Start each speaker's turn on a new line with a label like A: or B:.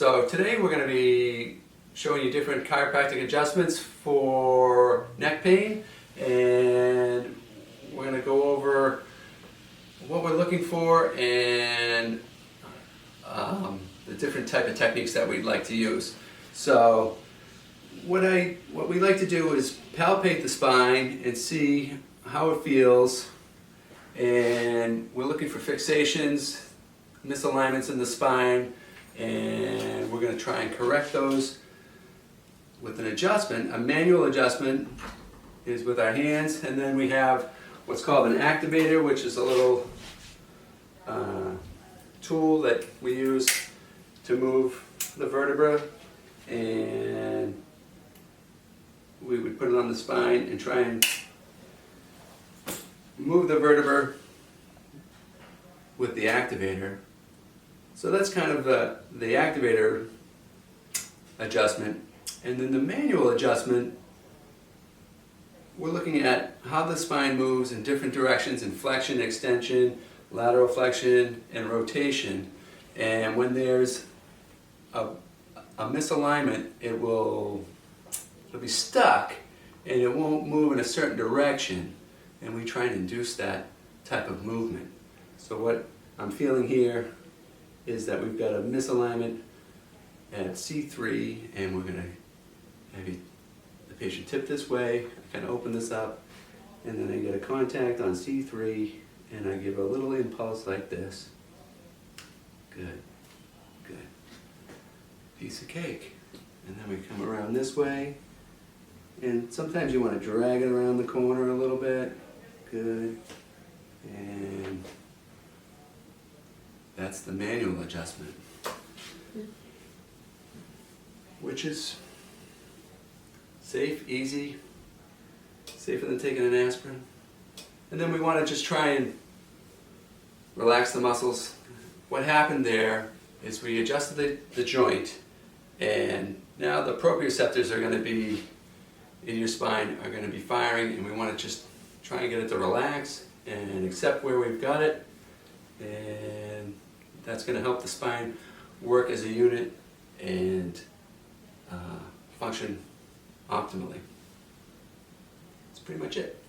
A: So today we're going to be showing you different chiropractic adjustments for neck pain, and we're going to go over what we're looking for and the different type of techniques that we'd like to use. So what we like to do is palpate the spine and see how it feels, and we're looking for fixations, misalignments in the spine, and we're going to try and correct those with an adjustment. A manual adjustment is with our hands, and then we have what's called an activator, which is a little tool that we use to move the vertebra, and we would put it on the spine and try and move the vertebra with the activator. So that's kind of the activator adjustment. And then the manual adjustment, we're looking at how the spine moves in different directions in flexion, extension, lateral flexion, and rotation. And when there's a misalignment, it'll be stuck and it won't move in a certain direction. And we try and induce that type of movement. So what I'm feeling here is that we've got a misalignment at C3, and we're going to have the patient tip this way. I kind of open this up, and then I get a contact on C3, and I give a little impulse like this. Good, good. Piece of cake. And then we come around this way, and sometimes you want to drag it around the corner a little bit. Good. And that's the manual adjustment, which is safe, easy, safer than taking an aspirin. And then we want to just try and relax the muscles. What happened there is we adjusted the joint, and now the proprioceptors are going to be in your spine, are going to be firing, and we want to just try and get it to relax and accept where we've got it, and that's going to help the spine work as a unit and function optimally. That's pretty much it.